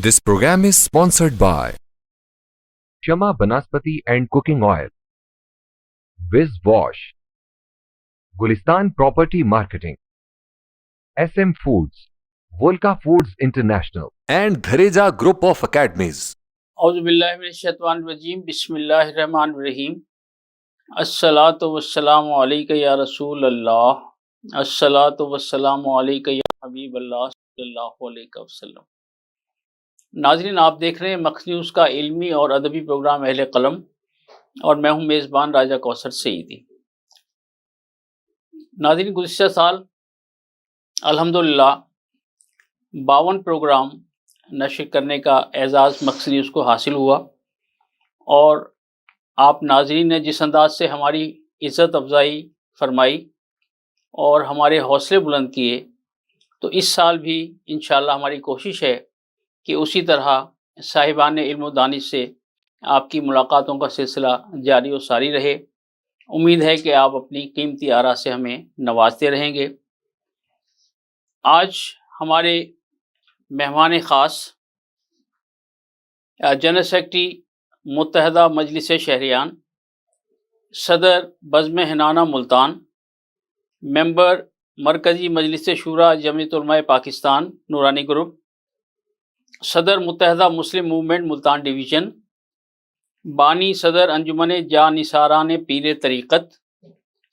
This program is sponsored by Shama Banaspati and Cooking Oil, Viz Wash, Gulistan Property Marketing, SM Foods, Volca Foods International, and Dhareja Group of Academies. औज़ुबिल्लाहिमिनश्शैतानिर्रजीम बिस्मिल्लाहिर्रहमानिर्रहीम अस्सलातु वस्सलामु अलैका या रसूल अल्लाह अस्सलातु वस्सलामु अलैका या हबीब अल्लाह सल्लल्लाहु अलैहि वसल्लम। नाज़रीन, आप देख रहे हैं मक्स न्यूज़ का इल्मी और अदबी प्रोग्राम अहले कलम और मैं हूं मेज़बान राजा कौसर सईदी। नाज़रीन, गुज़िश्ता साल अल्हम्दुलिल्लाह 52 प्रोग्राम नशर करने का एजाज़ मक्स न्यूज़ को हासिल हुआ और आप नाज़रीन ने जिस अंदाज से हमारी इज़्ज़त अफ़ज़ाई फरमाई और हमारे हौसले बुलंद किए, तो इस साल भी इंशाअल्लाह हमारी कोशिश है कि उसी तरह साहिबान इल्म व दानिश से आपकी मुलाकातों का सिलसिला जारी और सारी रहे। उम्मीद है कि आप अपनी कीमती आरा से हमें नवाजते रहेंगे। आज हमारे मेहमान ख़ास जनरल सेक्रेटरी मुत्तहदा मजलिस शहरियान, सदर बज़्म हिनाना मुल्तान, मेंबर मरकज़ी मजलिस शूरा जमीयत उलमा पाकिस्तान नूरानी ग्रुप, सदर मुत्तहदा मुस्लिम मूवमेंट मुल्तान डिवीज़न, बानी सदर अंजुमन जा निसारान पीर तरीक़त,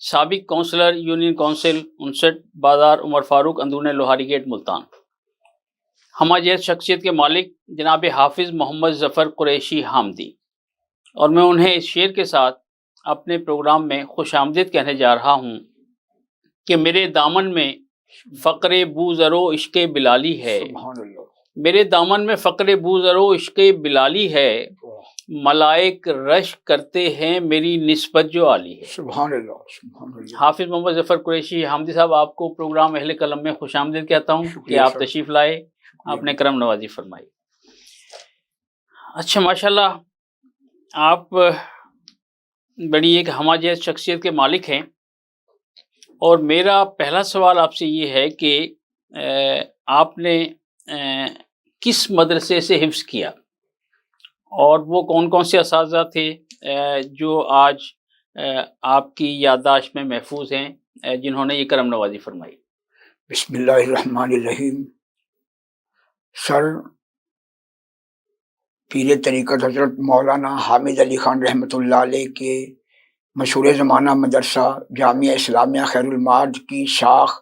साबिक काउंसलर यूनियन काउंसिल 59 बाज़ार उमर फ़ारूक अंदरून लोहारी गेट मुल्तान, हमाजहत शख्सियत के मालिक जनाब हाफिज़ मोहम्मद ज़फ़र कुरैशी हामदी, और मैं उन्हें इस शेर के साथ अपने प्रोग्राम में खुशामदीद कहने जा रहा हूँ कि मेरे दामन में फ़क़्र बूज़रो इश्क़ बिलाली है, मेरे दामन में फ़क़्र बूज़रो इश्क़ बिलाली है, मलाइक रश करते हैं मेरी निस्बत जो आली है। सुभान अल्लाह। हाफिज़ मोहम्मद ज़फ़र कुरैशी हामदी साहब, आपको प्रोग्राम अहले कलम में खुशामदीद कहता हूँ कि आप तशरीफ़ लाए, आपने करम नवाजी फरमाई। अच्छा, माशाल्लाह, आप बड़ी एक हमाजहत शख्सियत के मालिक हैं और मेरा पहला सवाल आपसे ये है कि आपने किस मदरसे से हिफ्ज़ किया और वो कौन कौन से असातिज़ा थे जो आज आपकी याददाश्त में महफूज हैं, जिन्होंने ये करम नवाजी फरमाई? बिस्मिल्लाहिर्रहमानिर्रहीम। सर पीर तरीक़त हज़रत मौलाना हामिद अली ख़ान रहमतुल्लाह अलैह के मशहूर ज़माना मदरसा जामिया इस्लामिया खैरुल माद की शाख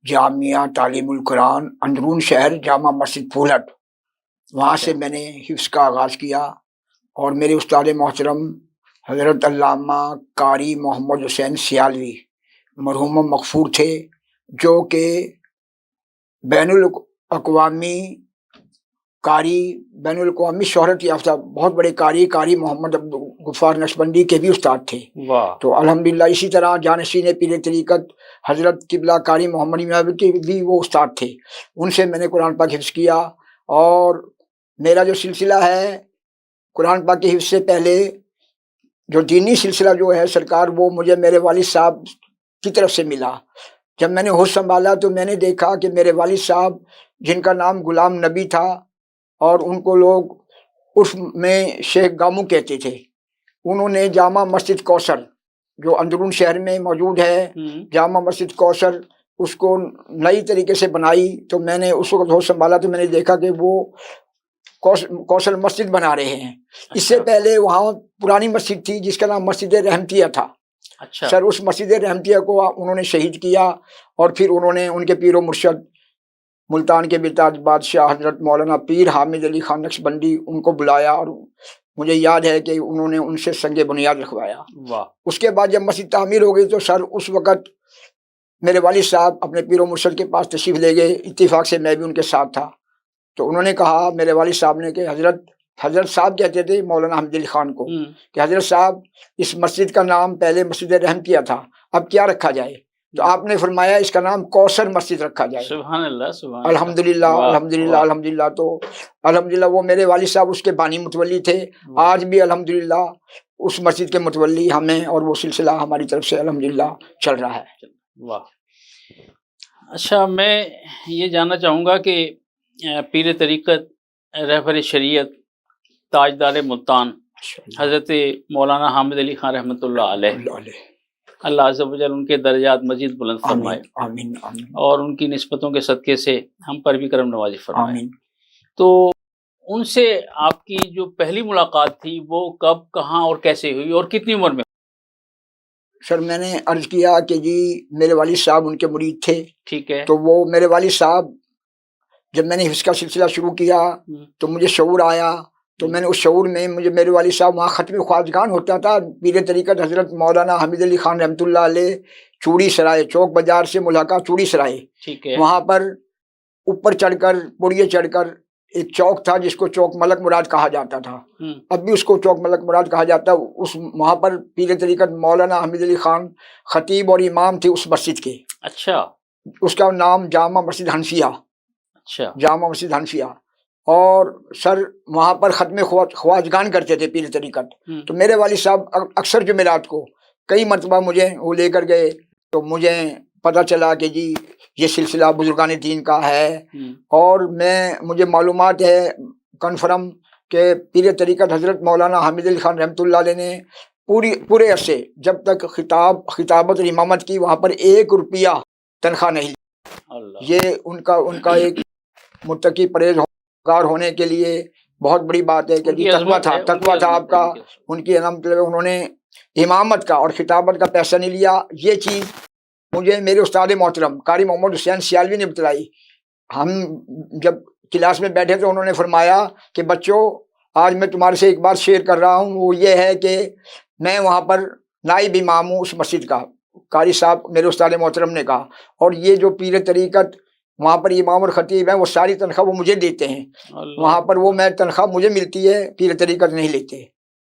जामिया तालीमुल कुरान अंदरून शहर जामा मस्जिद फूलट, वहाँ से मैंने हिफ्ज़ का आगाज़ किया और मेरे उस्ताद मोहतरम हज़रत अल्लामा कारी मोहम्मद हुसैन सियालवी मरहूम मग़फ़ूर थे, जो कि बैनुल अक़वामी कारी बैनुल अक़वामी शोहरत याफ्ता बहुत बड़े कारी मोहम्मद अब्दुल गफ़ार नक्शबंदी के भी उस्ताद थे। वाह। तो अल्हम्दुलिल्लाह इसी तरह जानशीन पीर तरीक़त हज़रत किबला कारी मोहम्मद इमाम के भी वो उस्ताद थे, उनसे मैंने कुरान पाक हिफ्ज़ किया। और मेरा जो सिलसिला है कुरान पाक के हिफ्ज़ से पहले जो दीनी सिलसिला जो है सरकार, वो मुझे मेरे वालिद साहब की तरफ से मिला। जब मैंने होश संभाला तो मैंने देखा कि मेरे वालिद साहब, जिनका नाम गुलाम नबी था और उनको लोग उर्फ में शेख गामू कहते थे, उन्होंने जामा मस्जिद कौसर जो अंदरून शहर में मौजूद है, जामा मस्जिद कौसर, उसको नई तरीके से बनाई। तो मैंने उस वक्त होश संभाला तो मैंने देखा कि वो कौशल मस्जिद बना रहे हैं। इससे पहले वहाँ पुरानी मस्जिद थी जिसका नाम मस्जिद रहमतिया था। अच्छा। सर उस मस्जिद रहमतिया को उन्होंने शहीद किया और फिर उन्होंने उनके पीर मुर्शद मुल्तान के बेताज बादशाह हज़रत मौलाना पीर हामिद अली ख़ान नक्शबंदी उनको बुलाया और मुझे याद है कि उन्होंने उनसे संगे बुनियाद रखवाया। वाह। उसके बाद जब मस्जिद तामीर हो गई तो सर उस वक़्त मेरे वालिद साहब अपने पीर मुर्शद के पास तशरीफ़ ले गए, इत्तेफाक से मैं भी उनके साथ था। तो उन्होंने कहा मेरे वालिद साहब ने कि हज़रत साहब कहते थे मौलाना हामिद अली ख़ान को कि हज़रत साहब, इस मस्जिद का नाम पहले मस्जिद रहमतिया था, अब क्या रखा जाए? तो आपने फरमाया इसका नाम कौसर मस्जिद रखा जाए। सुभान अल्लाह, सुभान अल्हम्दुलिल्लाह, अल्लाह। अल्हम्दुलिल्लाह, अल्हम्दुलिल्लाह। तो अल्हम्दुलिल्लाह वो मेरे वालिद साहब उसके बानी मुतवल्ली थे। आज भी अल्हम्दुलिल्लाह उस मस्जिद के मुतवल्ली हमें, और वो सिलसिला हमारी तरफ से अल्हम्दुलिल्लाह चल रहा है। वाह। अच्छा, मैं ये जानना चाहूँगा कि पीर तरीक़त रहबर शरीयत ताजदार मुल्तान हज़रत मौलाना हामिद अली खान रहमतुल्लाह अलैह, अल्लाह अज़्ज़ व जल उनके दर्जात मजीद बुलंद फरमाए आमीन आमीन और उनकी निस्बतों के सदक़े से हम पर भी करम नवाज़ी फरमाए। आमीन। तो उनसे आपकी जो पहली मुलाकात थी वो कब, कहाँ और कैसे हुई और कितनी उम्र में? सर मैंने अर्ज़ किया कि जी मेरे वालिद साहब उनके मुरीद थे, ठीक है। तो वो मेरे वालिद साहब जब मैंने हिफ्ज़ का सिलसिला शुरू किया तो मुझे शऊर आया, तो मैंने उस शऊर में मुझे मेरे वालिद साहब वहाँ ख़त्म ख्वाजगान होता था, पीर तरीक़त हज़रत मौलाना हामिद अली खान रहमतुल्लाह अलैह, चूड़ी सराय, चौक बाज़ार से मुलाका चूड़ी सराय, ठीक है। वहाँ पर ऊपर चढ़कर पुड़िये चढ़कर एक चौक था जिसको चौक मलक मुराद कहा जाता था, अब भी उसको चौक मलक मुराद कहा जाता है। उस वहाँ पर पीर तरीक़त मौलाना हामिद अली खान ख़तीब और इमाम थे उस मस्जिद के। अच्छा। उसका नाम जामा मस्जिद हनफिया, अच्छा, जामा मस्जिद हनफिया। और सर वहाँ पर ख़त्म ख्वाजगान करते थे पीर तरीक़त, तो मेरे वालिद साहब अक्सर जुमेरात को कई मरतबा मुझे वो लेकर गए, तो मुझे पता चला कि जी ये सिलसिला बुजुर्गान दीन का है, और मुझे मालूमात है कन्फर्म कि पीर तरीक़त हज़रत मौलाना हामिद अली खान रहमतुल्लाह अलैह ने पूरे अरसे जब तक खिताबत और इमामत की वहाँ पर 1 रुपया तनख्वाह नहीं ली। ये उनका एक मुत्तकी परहेज़गार होने के लिए बहुत बड़ी बात है कि जी तकवा था आपका, उनकी मतलब उन्होंने इमामत का और खिताबत का पैसा नहीं लिया। ये चीज़ मुझे मेरे उस्ताद मोहतरम कारी मोहम्मद हुसैन सियालवी ने बतलाई। हम जब क्लास में बैठे तो उन्होंने फरमाया कि बच्चों आज मैं तुम्हारे से एक बात शेयर कर रहा हूँ, वो ये है कि मैं वहाँ पर नाइब इमाम हूँ उस मस्जिद का, कारी साहब मेरे उस्ताद मोहतरम ने कहा, और ये जो पीर तरीक़त वहाँ पर इमाम और ख़तीब हैं वो सारी तनख्वाह वो मुझे देते हैं, वहाँ पर वो मैं तनख्वाह मुझे मिलती है, पीर तरीक़त नहीं लेते।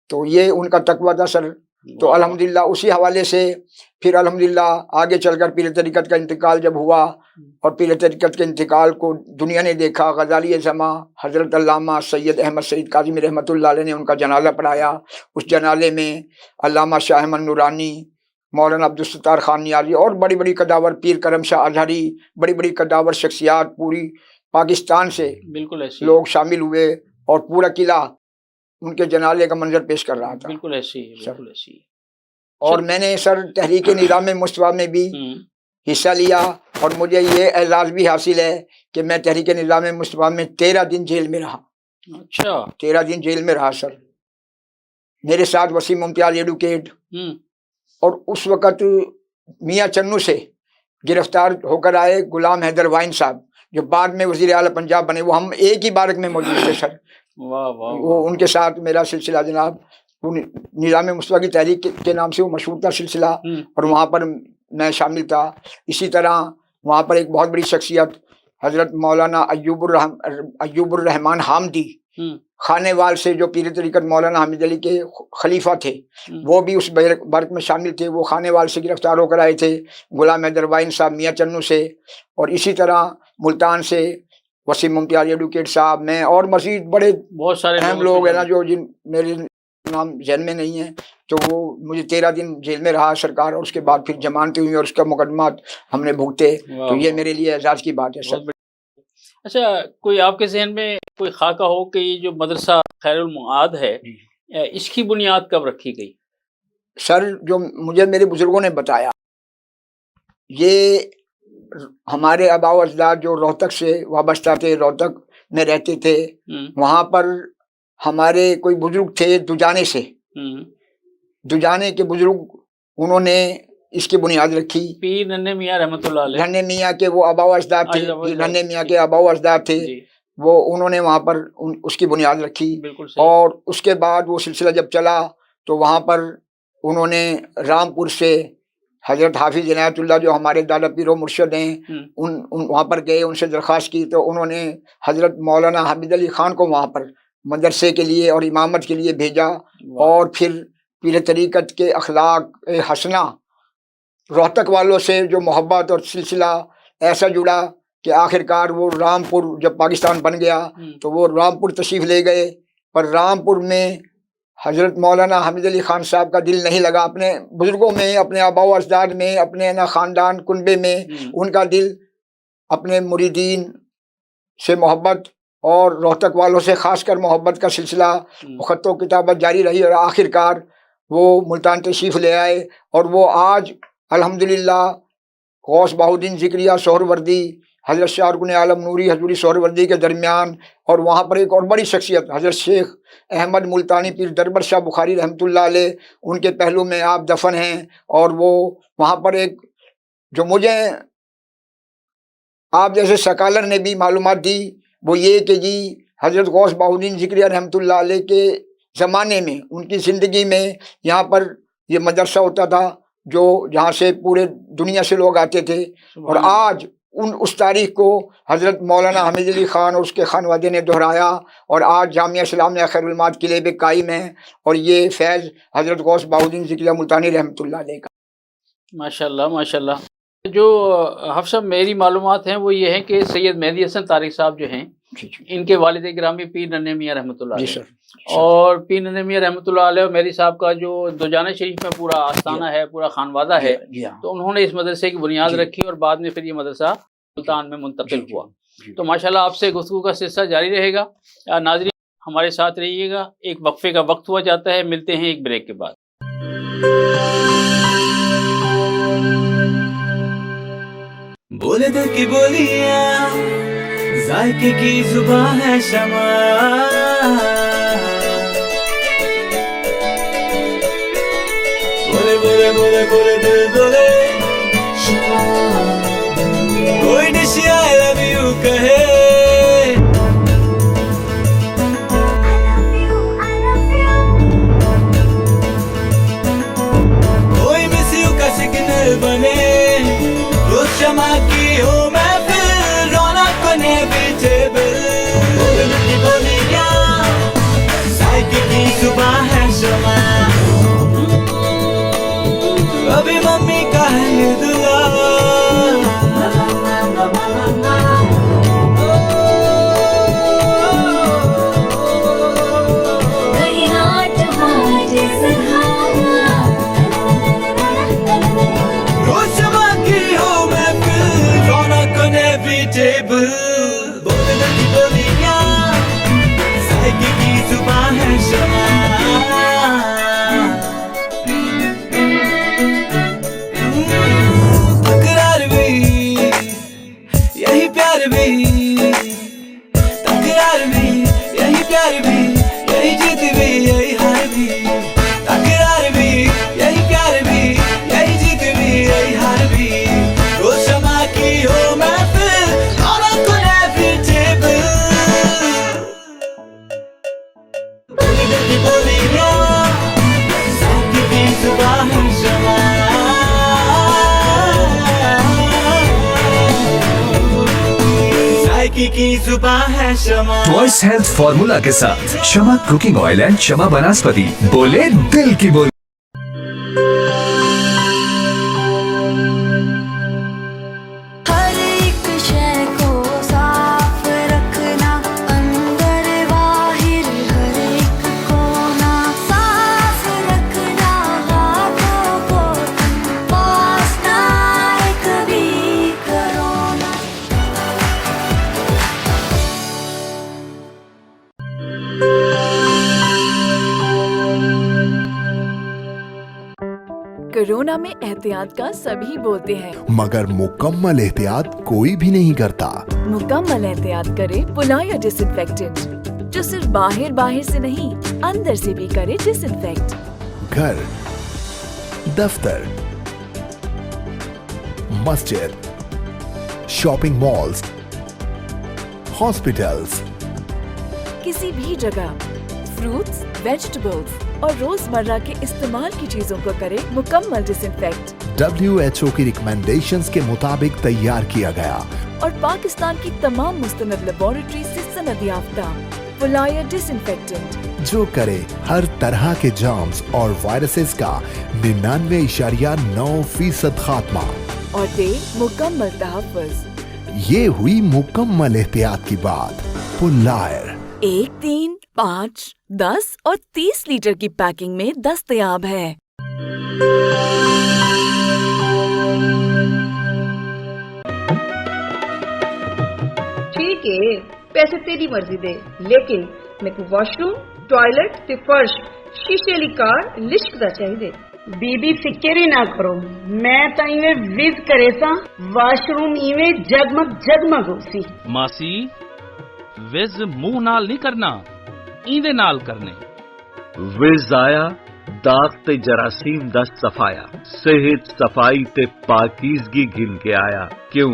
तो ये उनका तकवा था सर। तो अल्हम्दुलिल्लाह उसी हवाले से फिर अल्हम्दुलिल्लाह आगे चलकर पीर तरीक़त का इंतकाल जब हुआ, और पीर तरीक़त के इंतकाल को दुनिया ने देखा, गज़ाली ज़मा हज़रत अल्लामा सैयद अहमद सईद काज़मी रहमतुल्लाह अलैह ने उनका जनाज़ा पढ़ाया। उस जनाज़े में अल्लामा शाह अहमद नूरानी, मौलाना अब्दुल सत्तार खान नियाज़ी और बड़ी बड़ी कदावर, पीर करम शाह अज़हरी, बड़ी बड़ी कदावर शख्सियात पूरी पाकिस्तान से बिल्कुल ऐसे लोग शामिल हुए, और पूरा किला उनके जनाज़े का मंजर पेश कर रहा था। बिल्कुल ऐसी, बिल्कुल ऐसी। और मैंने सर तहरीक निज़ाम मुस्तफ़ा में भी हिस्सा लिया, और मुझे ये एज़ाज़ भी हासिल है कि मैं तहरीक निज़ाम मुस्तफ़ा में 13 दिन जेल में रहा। अच्छा, 13 दिन जेल में रहा सर। मेरे साथ वसीम मुमताज़ एडवोकेट, और उस वक़्त मियाँ चन्नू से गिरफ्तार होकर आए गुलाम हैदर वाइन साहब, जो बाद में वज़ीर आला पंजाब बने, वो हम एक ही बारक में मौजूद थे सर। वाह वाह। वो उनके साथ मेरा सिलसिला जनाब निज़ाम मुस्तफ़ा की तहरीक के नाम से वो मशहूर था सिलसिला, और वहाँ पर मैं शामिल था। इसी तरह वहाँ पर एक बहुत बड़ी शख्सियत हज़रत मौलाना अय्यूबुर रहमान हामदी खानेवाल से, जो पीर तरीक़त मौलाना हामिद अली के खलीफा थे, वो भी उस बर्क में शामिल थे। वो खानेवाल से गिरफ्तार होकर आए थे, गुलाम हैदर वाइन साहब मियाँ चन्नू से, और इसी तरह मुल्तान से वसीम मुमताज़ एडवोकेट साहब, मैं और मज़ीद बड़े बहुत सारे अहम लोग हैं ना, जो जिन मेरे नाम जहन में नहीं है। तो वो मुझे 13 दिन जेल में रहा सरकार, और उसके बाद फिर जमानत हुई और उसका मुकदमा हमने भुगते। तो ये मेरे लिए एजाज़ की बात है सर। अच्छा, कोई आपके जहन में कोई खाका हो कि ये जो मदरसा खैरुल मुआद है, इसकी बुनियाद कब रखी गई? सर जो मुझे मेरे बुजुर्गों ने बताया, ये हमारे आबा व अजदाद जो रोहतक से वाबस्ता थे, रोहतक में रहते थे, वहाँ पर हमारे कोई बुजुर्ग थे दुजाने से, दुजाने के बुजुर्ग, उन्होंने इसकी बुनियाद रखी। पीर नन्हे मियाँ रहमतुल्लाह अलैह, नन्हे मियाँ के वो आबा व अजदाद थे, नन्हे मियाँ के आबा व अजदाद थे, वो उन्होंने वहाँ पर उसकी बुनियाद रखी। और उसके बाद वो सिलसिला जब चला तो वहाँ पर उन्होंने रामपुर से हज़रत हाफिज़ इनायतुल्लाह जो हमारे दादा पीरो मुर्शद हैं, उन वहाँ पर गए, उनसे दरख्वास्त की, तो उन्होंने हज़रत मौलाना हामिद अली ख़ान को वहाँ पर मदरसे के लिए और इमामत के लिए भेजा। और फिर पीर तरीक़त के अखलाक हसना, रोहतक वालों से जो मोहब्बत और सिलसिला ऐसा जुड़ा कि आखिरकार वो रामपुर जब पाकिस्तान बन गया तो वो रामपुर तशरीफ़ ले गए। पर रामपुर में हज़रत मौलाना हामिद अली ख़ान साहब का दिल नहीं लगा, अपने बुज़ुर्गों में, अपने आबा व अजदाद में, अपने ना ख़ानदान कुनबे में उनका दिल अपने मुरीदीन से मोहब्बत اور روہتک والوں سے خاص کر محبت کا سلسلہ خط و کتابت جاری رہی، اور آخر کار وہ ملتان تشریف لے آئے، اور وہ آج الحمدللہ غوث بہاؤالدین ذکریہ سہروردی، حضرت شاہ رکن عالم نوری حضوری سہروردی کے درمیان، اور وہاں پر ایک اور بڑی شخصیت حضرت شیخ احمد ملتانی پیر دربر شاہ بخاری رحمۃ اللہ علیہ، ان کے پہلو میں آپ دفن ہیں۔ اور وہ وہاں پر ایک جو مجھے آپ جیسے سکالر نے بھی معلومات دی، وہ یہ کہ جی حضرت غوث بہاؤالدین ذکریہ رحمۃ اللہ علیہ کے زمانے میں، ان کی زندگی میں یہاں پر یہ مدرسہ ہوتا تھا جو جہاں سے پورے دنیا سے لوگ آتے تھے، اور آج اس تاریخ کو حضرت مولانا حمید علی خان اور اس کے خانوادے نے دہرایا، اور آج جامعہ اسلامیہ خیر المعاد قلعے پہ قائم ہے، اور یہ فیض حضرت غوث بہاؤالدین ذکریہ ملتانی رحمۃ اللہ علیہ کا۔ ماشاء اللہ ماشاء اللہ۔ جو حفظ صاحب میری معلومات ہیں وہ یہ ہیں کہ سید مہدی حسن طارق صاحب جو ہیں ان کے والد گرامی پیر ننھے میاں رحمۃ اللہ علیہ، اور پیر ننھے میاں رحمۃ اللہ علیہ اور میری صاحب کا جو دوجانہ شریف میں پورا آستانہ ہے، پورا خانوادہ ہے، تو انہوں نے اس مدرسے کی بنیاد رکھی، اور بعد میں پھر یہ مدرسہ ملتان میں منتقل ہوا۔ تو ماشاءاللہ آپ سے گفتگو کا سلسلہ جاری رہے گا۔ ناظرین ہمارے ساتھ رہیے گا، ایک وقفے کا وقت ہوا جاتا ہے، ملتے ہیں ایک بریک کے بعد۔ بولے دل کی بولیاں، ذائقے کی زبان ہے شمع، بولے بولے بولے بولے دل بولے شمع، کوئی ڈش آئی لو یو کہے، کوئی مس یو کا سگنل بنے، شمع کی ہو محفل، رونق کو انیویٹیبل، بولے دل کی بولیاں، ذائقے کی زبان ہے شمع، ابھی ممی کا ہے یہ دعا، بولے دل کی بولیاں، ذائقے کی زبان ہے شمع، تکرار بھی یہی پیار بھی، تکرار بھی یہی پیار بھی، یہی جیت بھی یہی ہار بھی، تکرار بھی یہی پیار بھی، یہی جیت بھی یہی ہار بھی، وہ شمع کی ہو محفل، کی زبان ہے شمع۔ وائس ہیلتھ فارمولا کے ساتھ شمع کوکنگ آئل اینڈ شمع بناسپتی، بولے دل کی بولی۔ کورونا میں احتیاط کا سبھی بولتے ہیں، مگر مکمل احتیاط کوئی بھی نہیں کرتا۔ مکمل احتیاط کرے پلایا ڈس انفیکٹنٹ، جو صرف باہر سے نہیں اندر سے بھی کرے ڈس انفیکٹ۔ گھر، دفتر، مسجد، شاپنگ مالز، ہاسپٹلز، کسی بھی جگہ فروٹس، ویجیٹیبلز اور روزمرہ کے استعمال کی چیزوں کو کرے مکمل ڈس انفیکٹ۔ WHO کی ریکمینڈیشنز کے مطابق تیار کیا گیا اور پاکستان کی تمام مستند لیبارٹری سے سند یافتہ پلایا ڈس انفیکٹنٹ، جو کرے ہر طرح کے جرمز اور وائرسز کا 99.9% خاتمہ اور دے مکمل تحفظ۔ یہ ہوئی مکمل احتیاط کی بات۔ پلائر 1، 3، 5، 10 اور 30 لیٹر کی پیکنگ میں دستیاب ہے۔ ٹھیک ہے، ਪੈਸੇ ਤੇਰੀ ਮਰਜ਼ੀ ਦੇ, ਲੇਕਿਨ ਮੈਨੂੰ ਵਾਸ਼ਰੂਮ, ਟਾਇਲਟ ਤੇ ਫਰਸ਼ ਸ਼ੀਸ਼ੇ ਵਾਲੀ ਕਾਰ ਲਿਸ਼ਕਦਾ ਚਾਹੀਦੇ। ਬੀਬੀ ਫਿਕਰ ਹੀ ਨਾ ਕਰੋ, ਮੈਂ ਤਾਂ ਇਵੇਂ ਵਿਜ਼ ਕਰੇ ਸਾਂ, ਵਾਸ਼ਰੂਮ ਇਵੇਂ ਜਗਮਗ ਜਗਮਗ ਹੋ ਸੀ। ਮਾਸੀ ਵਿਜ਼ ਮੂੰਹ ਨਾਲ ਨਹੀਂ ਕਰਨਾ, ਇਹਦੇ ਨਾਲ ਕਰਨੇ। ਵਿਜ਼ ਆਇਆ दाग ते जरासीम दा सफाया, सेहत सफाई ते पाकीज़गी गिन के आया, क्यों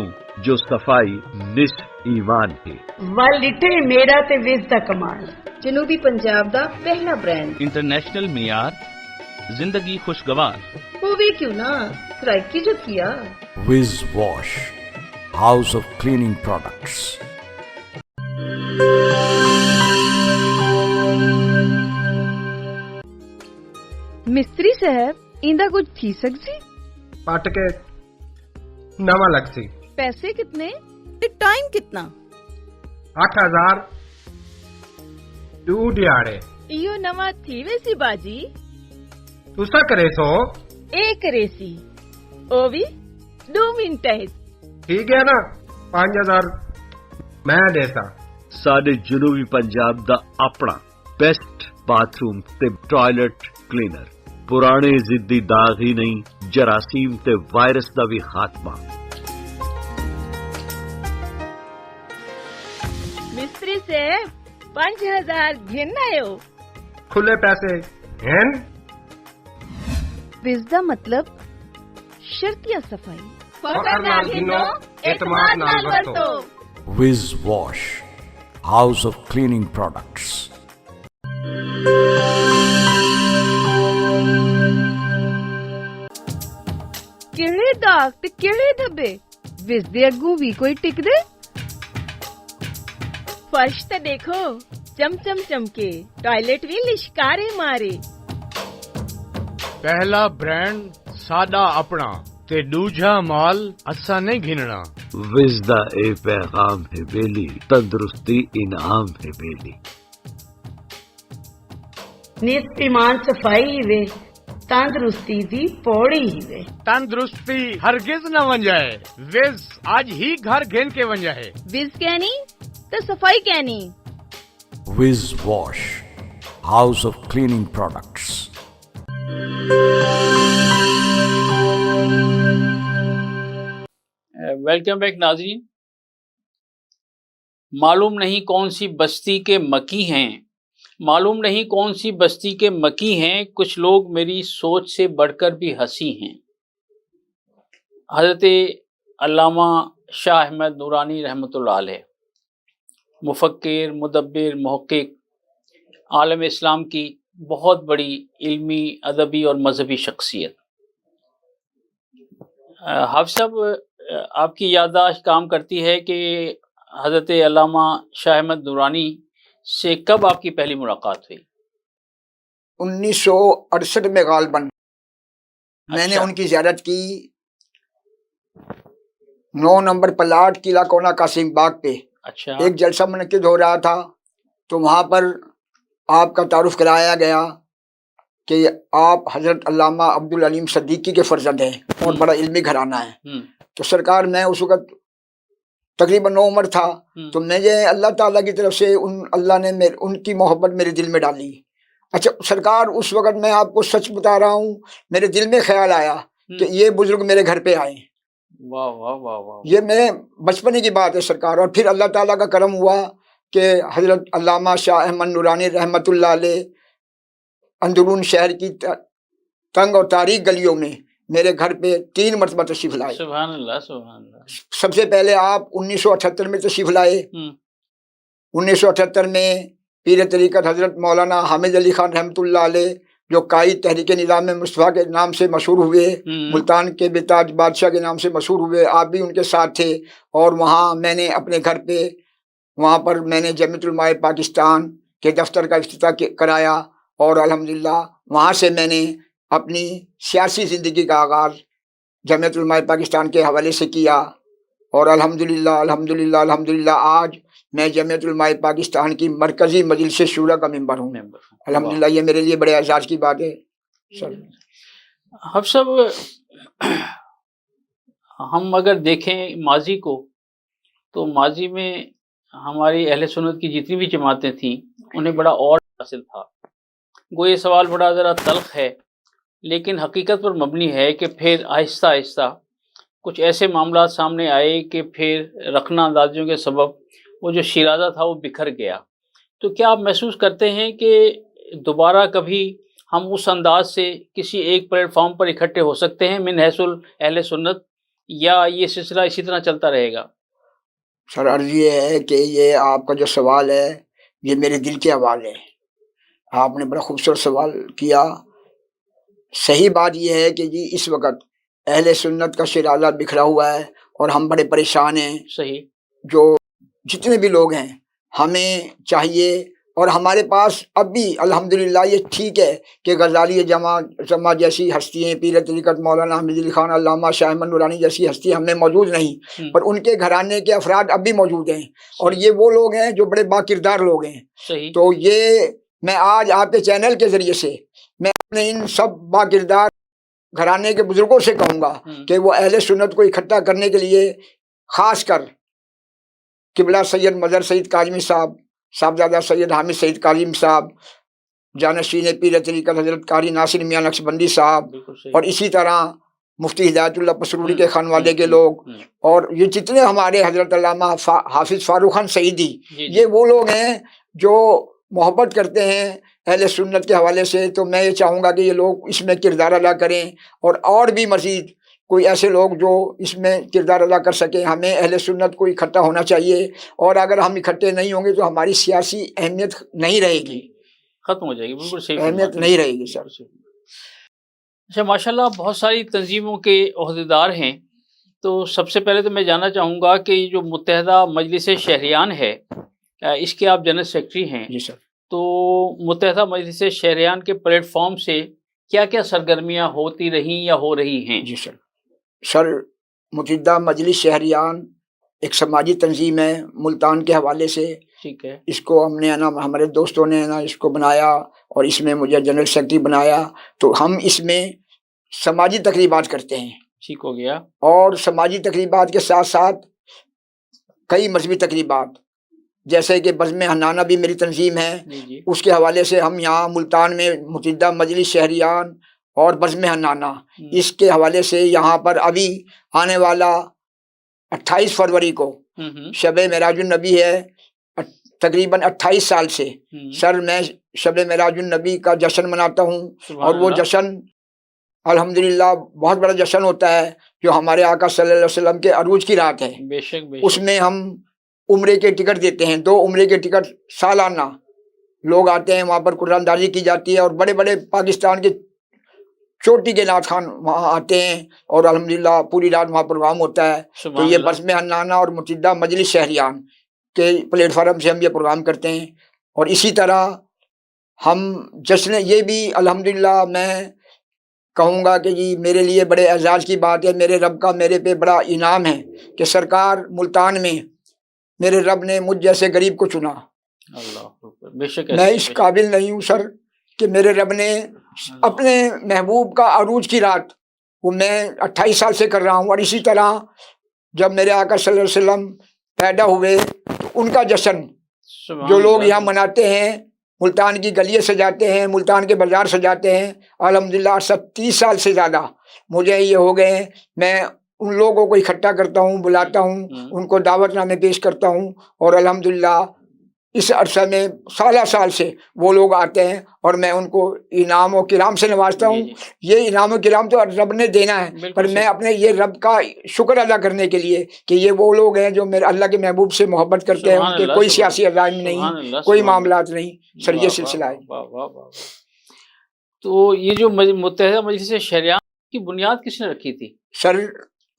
जो सफाई निस्फ ईमान है। ਵੱਲ ਲਿਟੇ ਮੇਰਾ ਤੇ ਵਿਜ਼ ਦਾ ਕਮਾਲ, ਜਨੂਬੀ ਪੰਜਾਬ ਦਾ ਪਹਿਲਾ ਬ੍ਰਾਂਡ, इंटरनेशनल मियार, जिंदगी खुशगवार। ਹੋਵੇ ਕਿਉਂ ਨਾ ਸਰਾਇਕੀ ਜੋ ਕੀਆ। Wiz Wash, House of Cleaning Products. ਮਿਸਤਰੀ ਸਾਹਿਬ ਇੰਦਾ ਕੁਝ ਥੀ ਸਕਦੀ? ਪੱਟ ਕੇ ਨਵਾਂ ਲੱਗ ਸੀ। ਪੈਸੇ ਕਿਤਨੇ ਤੇ ਟਾਈਮ ਕਿਤਨਾ? 8000 2 ਦਿਹਾੜੇ। ਇਓ ਨਵਾਂ ਥੀ ਵੇ ਸੀ ਬਾਜੀ। ਤੁਸਾਂ ਕਰੇ ਸੋ ਇਹ ਕਰੇ ਸੀ ਉਹ ਵੀ 2 ਮਿੰਟਾਂ ਵਿੱਚ। ਠੀਕ ਹੈ ਨਾ, 5000 ਮੈਂ ਦੇਸਾਂ। साडे जनूबी पंजाब दा अपना बेस्ट बाथरूम ते टॉयलेट क्लीनर, पुराने जिद्दी दाग ही नहीं, जरासीम ते वायरस दा भी खात्मा। मिस्त्री से 5000 घिन आयो। खुले पैसे हैं। विज दा मतलब शर्तिया सफाई, फखर नाल गिनो, एतमाद नाल वरतो। Wiz Wash, House of Cleaning Products. ਕਿਹੜੇ ਦਾਗ ਤੇ ਕਿਹੜੇ ਧੱਬੇ ਵਿਜ ਦੇ ਅੱਗੋਂ ਵੀ ਕੋਈ ਟਿਕਦੇ? ਫਰਸ਼ ਤੇ ਦੇਖੋ ਚਮਚਮ ਚਮਕੇ, ਟਾਇਲਟ ਵੀ ਲਿਸ਼ਕਾਰੇ ਮਾਰੇ। ਪਹਿਲਾ ਬ੍ਰਾਂਡ ਸਾਡਾ ਆਪਣਾ ਤੇ ਦੂਜਾ ਮਾਲ ਅਸਾਂ ਨਹੀਂ ਘਿਨਣਾ। विज दा ए पैगाम है बेली, तंदुरुस्ती इनाम है बेली। ਨਿਸਫ ਈਮਾਨ ਸਫਾਈ ਹੀ ਵੇ, ਤੰਦਰੁਸਤੀ ਦੀ ਪੌੜੀ ਹੀ ਵੇ। ਤੰਦਰੁਸਤੀ ਹਰਗਿਜ਼ ਨਾ ਵੰਜਾਏ, ਵਿਜ਼ ਅੱਜ ਹੀ ਘਰ ਘਿਨ ਕੇ ਵੰਜਾਏ। ਵਿਜ ਕਹਿਣੀ ਤੇ ਸਫਾਈ ਕਹਿਣੀ। Wiz Wash, House of Cleaning Products. Welcome back नाजरीन। मालूम नहीं कौन सी बस्ती के मकी हैं, मालूम नहीं कौन सी बस्ती के मकी हैं, कुछ लोग मेरी सोच से बढ़कर भी हंसी हैं। हज़रत अल्लामा शाह अहमद नूरानी रहमतुल्लाह अलैह, मुफक्किर, मुदब्बिर, मुहक्किक, आलम इस्लाम की बहुत बड़ी इल्मी, अदबी और मजहबी शख्सियत। हाफ़िज़ साहब, आपकी याददाश्त काम करती है कि हज़रत अल्लामा शाह अहमद नूरानी से कब आपकी पहली मुलाकात हुई? 1968 में गालबन मैंने उनकी ज़ियारत की। 9 नंबर प्लाट किला कोना कासिम बाग पे अच्छा। एक जलसा मुनक्किद हो रहा था, तो वहाँ पर आपका तारुफ कराया गया कि आप हज़रत अल्लामा अब्दुल अलीम सद्दीकी के फर्जंद हैं और बड़ा इल्मी घराना है। तो सरकार, मैं उस वक़्त तकरीबन 9 उम्र था, तो मुझे अल्लाह ताला की तरफ से अल्लाह ने उनकी मोहब्बत मेरे दिल में डाली। अच्छा सरकार, उस वक़्त मैं आपको सच बता रहा हूँ, मेरे दिल में ख्याल आया कि ये बुजुर्ग मेरे घर पे आए। वाह वाह वाह वाह, ये मेरे बचपने की बात है सरकार। और फिर अल्लाह ताला का करम हुआ कि हज़रत अल्लामा शाह अहमद नूरानी रहमतुल्लाह अलैह अंदरून शहर की तंग और तारीक गलियों में मेरे घर पे 3 मरतबा तशरीफ लाए। सुभान अल्लाह, सुभान अल्लाह। सबसे पहले आप 1978 में तशरीफ लाए। 1978 में पीर तरीक़त हज़रत मौलाना हामिद अली खान रहमतुल्लाह अलैह, जो काई तहरीक निज़ाम मुस्तफ़ा के नाम से मशहूर हुए, मुल्तान के बेताज बादशाह के नाम से मशहूर हुए, आप भी उनके साथ थे। और वहाँ मैंने अपने घर पे, वहाँ पर मैंने जमीयतुल उलमा पाकिस्तान के दफ्तर का इफ्तिताह कराया। और अल्हम्दुलिल्लाह वहाँ से मैंने अपनी सियासी ज़िंदगी का आगाज़ जमीयतुल उलमा पाकिस्तान के हवाले से किया। और अल्हम्दुलिल्लाह अल्हम्दुलिल्लाह अल्हम्दुलिल्लाह आज मैं जमीयतुल उलमा पाकिस्तान की मरकज़ी मजलिस शूरा का मेंबर हूँ। अल्हम्दुलिल्लाह ये मेरे लिए बड़े एजाज़ की बात है सर। हाफ़िज़ साहब, हम अगर देखें माजी को, तो माजी में ہماری اہل سنت کی جتنی بھی جماعتیں تھیں انہیں بڑا اور حاصل تھا. گو یہ سوال بڑا ذرا تلخ ہے لیکن حقیقت پر مبنی ہے کہ پھر آہستہ آہستہ کچھ ایسے معاملات سامنے آئے کہ پھر رکھنا اندازیوں کے سبب وہ جو شیرازہ تھا وہ بکھر گیا. تو کیا آپ محسوس کرتے ہیں کہ دوبارہ کبھی ہم اس انداز سے کسی ایک پلیٹ فارم پر اکٹھے ہو سکتے ہیں من حیث اہل سنت، یا یہ سلسلہ اسی طرح چلتا رہے گا؟ سر عرض یہ ہے کہ یہ آپ کا جو سوال ہے یہ میرے دل کے حوالے ہے. آپ نے بڑا خوبصورت سوال کیا. صحیح بات یہ ہے کہ جی اس وقت اہل سنت کا شیرازہ بکھرا ہوا ہے اور ہم بڑے پریشان ہیں. صحیح. جو جتنے بھی لوگ ہیں ہمیں چاہیے، اور ہمارے پاس اب بھی الحمدللہ یہ ٹھیک ہے کہ غزالی جماعت جیسی ہستیاں، پیر طریقت مولانا حمید علی خان، علامہ شاہ احمد نورانی جیسی ہستیاں ہم میں موجود نہیں، پر ان کے گھرانے کے افراد اب بھی موجود ہیں، اور یہ وہ لوگ ہیں جو بڑے با کردار لوگ ہیں. صحیح. تو یہ میں آج آپ کے چینل کے ذریعے سے میں اپنے ان سب با کردار گھرانے کے بزرگوں سے کہوں گا کہ وہ اہل سنت کو اکٹھا کرنے کے لیے خاص کر قبلہ سید مظہر سید کاظمی صاحب، صاحبزادہ سید حامد سید کاظم صاحب، جانشین پیر طریقت حضرت قاری ناصر میاں نقشبندی صاحب، اور اسی طرح مفتی ہدایت اللہ پسروری کے خانوادے کے لوگ، اور یہ جتنے ہمارے حضرت علامہ حافظ فاروق خان سعیدی، یہ وہ لوگ ہیں جو محبت کرتے ہیں اہل سنت کے حوالے سے. تو میں یہ چاہوں گا کہ یہ لوگ اس میں کردار ادا کریں، اور بھی مزید کوئی ایسے لوگ جو اس میں کردار ادا کر سکیں. ہمیں اہل سنت کو اکٹھا ہونا چاہیے، اور اگر ہم اکٹھے نہیں ہوں گے تو ہماری سیاسی اہمیت نہیں رہے گی، ختم ہو جائے گی. بالکل صحیح. اہمیت نہیں رہے گی سر. اچھا، ماشاءاللہ بہت ساری تنظیموں کے عہدیدار ہیں. تو سب سے پہلے تو میں جاننا چاہوں گا کہ یہ جو متحدہ مجلس شہریان ہے اس کے آپ جنرل سیکرٹری ہیں. جی سر. تو متحدہ مجلس شہریان کے پلیٹ فارم سے کیا کیا سرگرمیاں ہوتی رہیں یا ہو رہی ہیں؟ جی سر. سر متحدہ مجلس شہریان ایک سماجی تنظیم ہے ملتان کے حوالے سے. ٹھیک ہے. اس کو ہم نے نا ہمارے دوستوں نے نا اس کو بنایا اور اس میں مجھے جنرل سیکرٹری بنایا. تو ہم اس میں سماجی تقریبات کرتے ہیں. ٹھیک ہو گیا. اور سماجی تقریبات کے ساتھ ساتھ کئی مذہبی تقریبات، جیسے کہ بزم حنانہ بھی میری تنظیم ہے. اس کے حوالے سے ہم یہاں ملتان میں متحدہ مجلس شہریان اور بزم حنانہ، اس کے حوالے سے یہاں پر ابھی آنے والا 28 فروری کو شب معراج النبی ہے. تقریباً 28 سال سے سر میں شب معراج النبی کا جشن مناتا ہوں، اور وہ جشن الحمدللہ بہت بڑا جشن ہوتا ہے جو ہمارے آقا صلی اللہ علیہ وسلم کے عروج کی رات ہے. بے شک. اس میں ہم عمرے کے ٹکٹ دیتے ہیں، 2 عمرے کے ٹکٹ سالانہ لوگ آتے ہیں، وہاں پر قرآن داری کی جاتی ہے، اور بڑے بڑے پاکستان کے چوٹی کے نعت خان وہاں آتے ہیں، اور الحمدللہ پوری رات وہاں پروگرام ہوتا ہے. تو یہ بزم حنانہ اور متحدہ مجلس شہریان کے پلیٹ فارم سے ہم یہ پروگرام کرتے ہیں. اور اسی طرح ہم جشن یہ بھی الحمدللہ میں کہوں گا کہ جی میرے لیے بڑے اعزاز کی بات ہے، میرے رب کا میرے پہ بڑا انعام ہے کہ سرکار ملتان میں میرے رب نے مجھ جیسے غریب کو چنا. میں اس قابل نہیں ہوں سر کہ میرے رب نے اپنے محبوب کا عروج کی رات وہ میں 28 سال سے کر رہا ہوں. اور اسی طرح جب میرے آقا صلی اللہ علیہ وسلم پیدا ہوئے تو ان کا جشن جو لوگ یہاں مناتے ہیں، ملتان کی گلیاں سجاتے ہیں، ملتان کے بازار سجاتے ہیں، الحمدللہ 30 سال سے زیادہ مجھے یہ ہو گئے ہیں. میں ان لوگوں کو اکٹھا کرتا ہوں، بلاتا ہوں، ان کو دعوت نامے پیش کرتا ہوں، اور الحمدللہ اس عرصہ میں سالہ سال سے وہ لوگ آتے ہیں اور میں ان کو انعام و کرام سے نوازتا ہوں. یہ انعام و کرام تو رب نے دینا ہے، پر میں اپنے یہ رب کا شکر ادا کرنے کے لیے کہ یہ وہ لوگ ہیں جو میرے اللہ کے محبوب سے محبت کرتے ہیں، ان کے کوئی سیاسی عزائم نہیں، کوئی معاملات نہیں. سر یہ سلسلہ ہے. تو یہ جو متحدہ مجلس شہریان کی بنیاد کس نے رکھی تھی؟ سر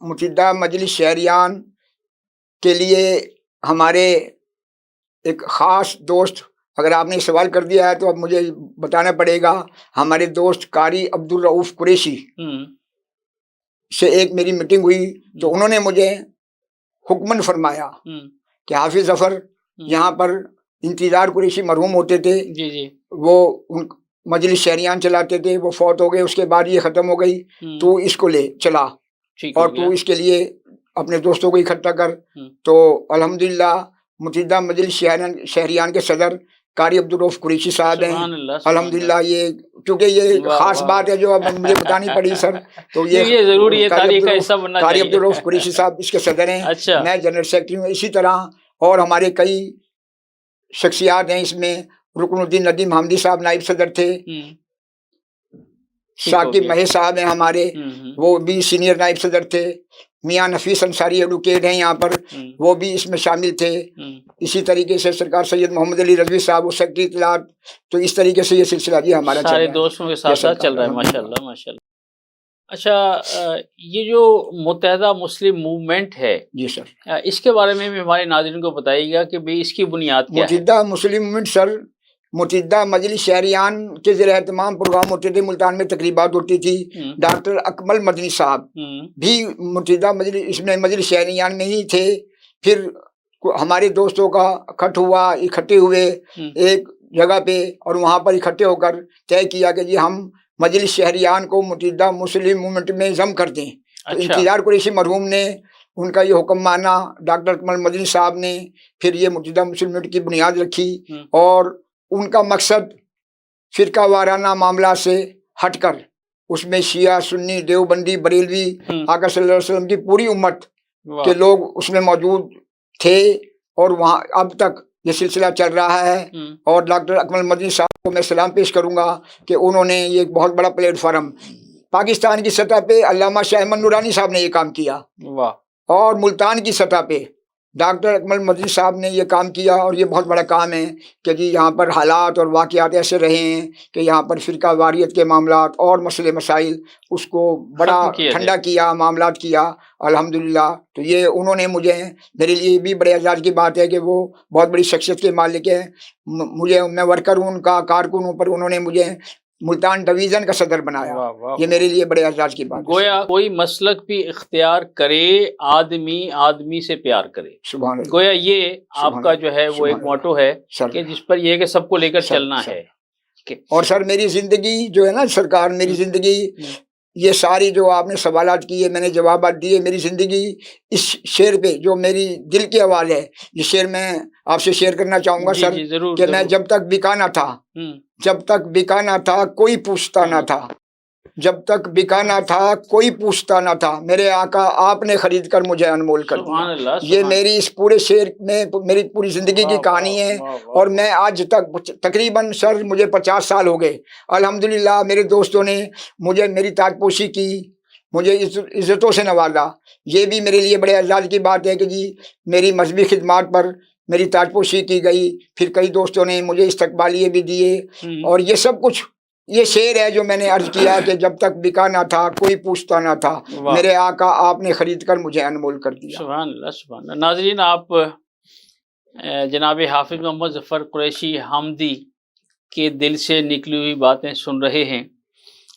متحدہ مجلس شہریان کے لیے ہمارے ایک خاص دوست، اگر آپ نے سوال کر دیا ہے تو اب مجھے بتانا پڑے گا، ہمارے دوست قاری عبدالرؤف قریشی سے ایک میری میٹنگ ہوئی تو انہوں نے مجھے حکمن فرمایا کہ حافظ ظفر یہاں پر انتظار قریشی مرحوم ہوتے تھے، وہ مجلس شہریان چلاتے تھے، وہ فوت ہو گئے، اس کے بعد یہ ختم ہو گئی، تو اس کو لے چلا اور تو اس کے لیے اپنے دوستوں کو اکٹھا کر. تو الحمدللہ मुतहिदा मजलिस शहरियान के सदर कारी अब्दुल रऊफ कुरैशी साहब हैं। अल्हम्दुलिल्लाह, ये क्योंकि ये खास बात है जो अब मुझे बतानी पड़ी सर, तो ये जरूरी है, तारीख का हिस्सा बनना चाहिए। कारी अब्दुल रऊफ कुरैशी साहब इसके सदर हैं। अच्छा। मैं जनरल सेक्रेटरी हूँ। इसी तरह और हमारे कई शख्सियात हैं इसमें। रुकनुद्दीन नदीम हमदी साहब नाइब सदर थे। साकिब महेश साहब हैं हमारे, वो भी सीनियर नाइब सदर थे। मियाँ नफीस अंसारी एडवोकेट हैं यहाँ पर, वो भी इसमें शामिल थे। इसी तरीके से सरकार सैयद मोहम्मद अली रजवी साहब, वो सेक्रेटरी इत्तलात। तो इस तरीके से ये सिलसिला जी हमारा सारे दोस्तों के साथ साथ चल रहा है। माशाल्लाह माशाल्लाह। अच्छा, ये जो मुत्तहिदा मुस्लिम मूवमेंट है जी सर, इसके बारे में भी हमारे नाज़रीन को बताइएगा कि भाई इसकी बुनियाद क्या है। मुत्तहिदा मुस्लिम मूवमेंट सर, मुतहिदा मजलिस शहरियान के ज़रिए एहतमाम प्रोग्राम होते थे। मुल्तान में तकरीबात होती थी। डॉक्टर अकमल मदनी साहब भी मुतहिदा मजलिस इसमें मजलिस शहरियान में ही थे। फिर हमारे दोस्तों का इकट्ठे हुए एक जगह पे, और वहाँ पर इकट्ठे होकर तय किया कि जी हम मजलिस शहरियान को मुतहिदा मुस्लिम मूवमेंट में जम कर दें। तो इंतजार कुरैशी मरहूम ने उनका ये हुक्म माना, डॉक्टर अकमल मदनी साहब ने फिर ये मुतहिदा मुस्लिम मूवमेंट की बुनियाद रखी। और उनका मकसद फिरका वाराना मामला से हटकर उसमें शिया, सुन्नी, देवबंदी, बरेलवी, आका सल्लल्लाहु अलैहि वसल्लम की पूरी उम्मत के लोग उसमें मौजूद थे। और वहाँ अब तक ये सिलसिला चल रहा है। और डॉक्टर अकमल मदनी साहब को मैं सलाम पेश करूँगा कि उन्होंने ये एक बहुत बड़ा प्लेटफार्म पाकिस्तान की सतह पे अल्लामा शाह अहमद नूरानी साहब ने ये काम किया, और मुल्तान की सतह पे डॉक्टर अकमल मदनी साहब ने ये काम किया। और ये बहुत बड़ा काम है कि जी यहाँ पर हालात और वाक़यात ऐसे रहे हैं कि यहाँ पर फ़िरका वारियत के मामलात और मसले मसाइल उसको बड़ा ठंडा किया, मामलात किया अल्हम्दुलिल्लाह। तो ये उन्होंने मेरे लिए भी बड़े एजाज़ की बात है कि वो बहुत बड़ी शख्सियत के मालिक हैं। मैं वर्कर हूँ उनका, कारकुन हूँ, पर उन्होंने मुझे मुल्तान डिवीज़न का सदर बनाया। ये मेरे लिए बड़े एजाज़ की बात है। गोया कोई मसलक भी इख्तियार करे, आदमी से प्यार करे। सुभान अल्लाह। गोया ये आपका जो है वो एक मोटो है कि जिस पर ये है कि सबको लेकर चलना है। और सर मेरी जिंदगी जो है ना सरकार, मेरी जिंदगी ये सारी जो आपने सवालात किए मैंने जवाब दिए। मेरी जिंदगी इस शेर पे जो मेरी दिल की आवाज़ है, ये शेर मैं आपसे शेयर करना चाहूँगा सर कि मैं जब तक बिकाना था कोई पूछता ना था, जब तक बिकाना था कोई पूछता ना था, मेरे आका आपने खरीद कर मुझे अनमोल कर दिया। ये मेरी इस पूरे शेर में मेरी पूरी जिंदगी की कहानी है। और मैं आज तक तकरीबन सर मुझे 50 साल हो गए अल्हम्दुलिल्लाह। मेरे दोस्तों ने मुझे मेरी ताजपोशी की, मुझे इज़्ज़तों से नवाजा। ये भी मेरे लिए बड़े एजाज़ की बात है कि जी मेरी मजहबी खिदमात पर मेरी ताजपोशी की गई। फिर कई दोस्तों ने मुझे इस्तकबालिए भी दिए। और ये सब कुछ ये शेर है जो मैंने अर्ज किया कि जब तक बिका ना था कोई पूछता ना था, मेरे आका आपने खरीद कर मुझे अनमोल कर दिया। सुभान अल्लाह सुभान अल्लाह। नाज़रीन, आप जनाब हाफिज मोहम्मद ज़फ़र कुरैशी हमदी के दिल से निकली हुई बातें सुन रहे हैं।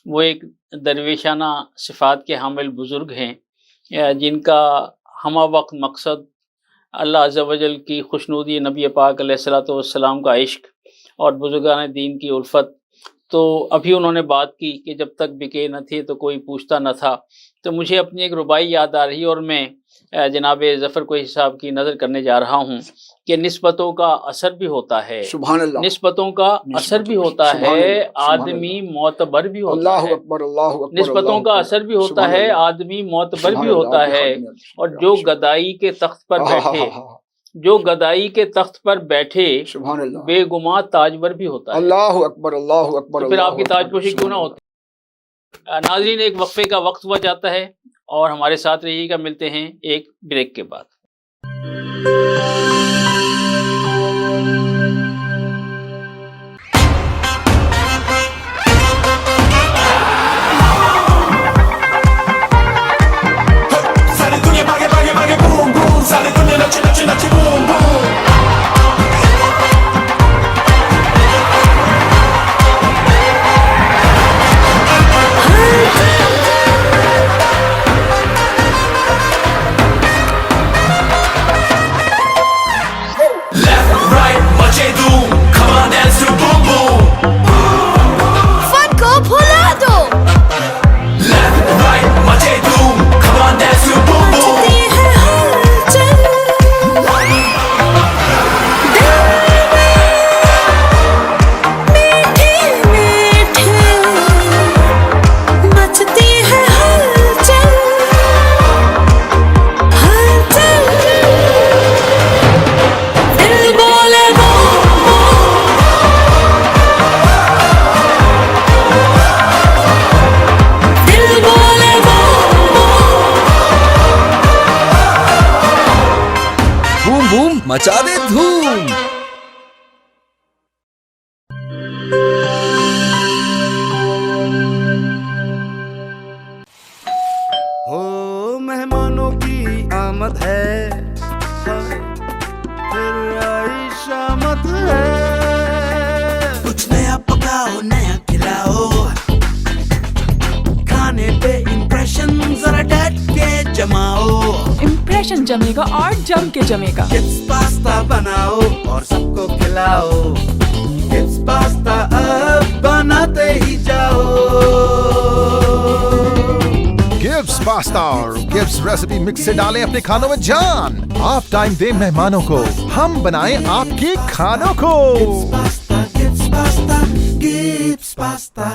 वो एक दरवेशाना सिफ़ात के हामिल बुज़ुर्ग हैं जिनका हमा वक्त मकसद अल्लाह अज़्ज़ा वजल की खुशनुदी, नबी पाक अलैहिस्सलातु वस्सलाम का इश्क और बुज़ुर्गान दीन की उल्फत। तो अभी उन्होंने बात की कि जब तक बिके न थे तो कोई पूछता न था। तो मुझे अपनी एक रुबाई याद आ रही और मैं जनाब ज़फ़र कुरैशी साहब की नज़र करने जा रहा हूँ कि निस्बतों का असर भी होता है, सुभान अल्लाह, निस्बतों का असर भी होता है, आदमी मोतबर भी होता है। निस्बतों का असर भी होता है, आदमी मोतबर भी होता है। और जो गदाई के तख्त पर बैठे, जो गदाई के तख्त पर बैठे बेगुमा ताजवर भी होता है। अल्लाहु अकबर, अल्लाहु अकबर। तो फिर आपकी ताजपोशी क्यों ना होती। नाज़रीन, एक वक्फे का वक्त हुआ जाता है और हमारे साथ रहिएगा। मिलते हैं एक ब्रेक के बाद। मचा दे धूम। हो मेहमानों की आमद है, फिर आई शामत है। कुछ नया पकाओ, नया खिलाओ, खाने पे इम्प्रेशन जरा डट के जमाओ। इम्प्रेशन जमेगा और जम के जमेगा। किड्स पास्ता बनाओ और सबको खिलाओ। किड्स पास्ता अब बनाते ही जाओ। गिब्स पास्ता और गिब्स रेसिपी मिक्स से डालें अपने खानों में जान। आप टाइम दें मेहमानों को, हम बनाएं आपके खानों को। Gibbs pasta, Gibbs pasta.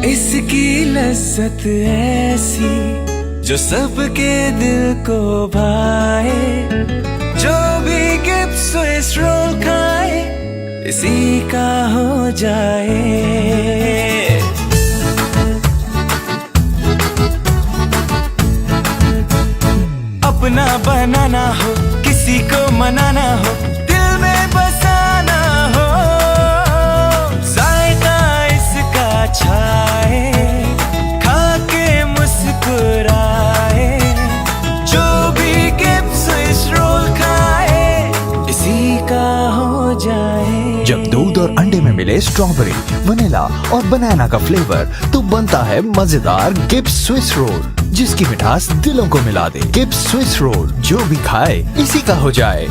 इसकी लज्जत ऐसी जो सबके दिल को भाए, जो भी गिब्स स्विस रोल खाए इसी का हो जाए। अपना बनाना हो, किसी को मनाना हो, दिल में बसाना हो, जायका इसका छाए, खा के मुस्कुराए, जो भी गिब्स स्विस रोल खाए इसी का हो जाए। जब दूध और अंडे में मिले स्ट्रॉबेरी, वनीला और बनाना का फ्लेवर, तो बनता है मजेदार गिब्स स्विस रोल, जिसकी मिठास दिलों को मिला दे। गिब्स स्विस रोल, जो भी खाए इसी का हो जाए।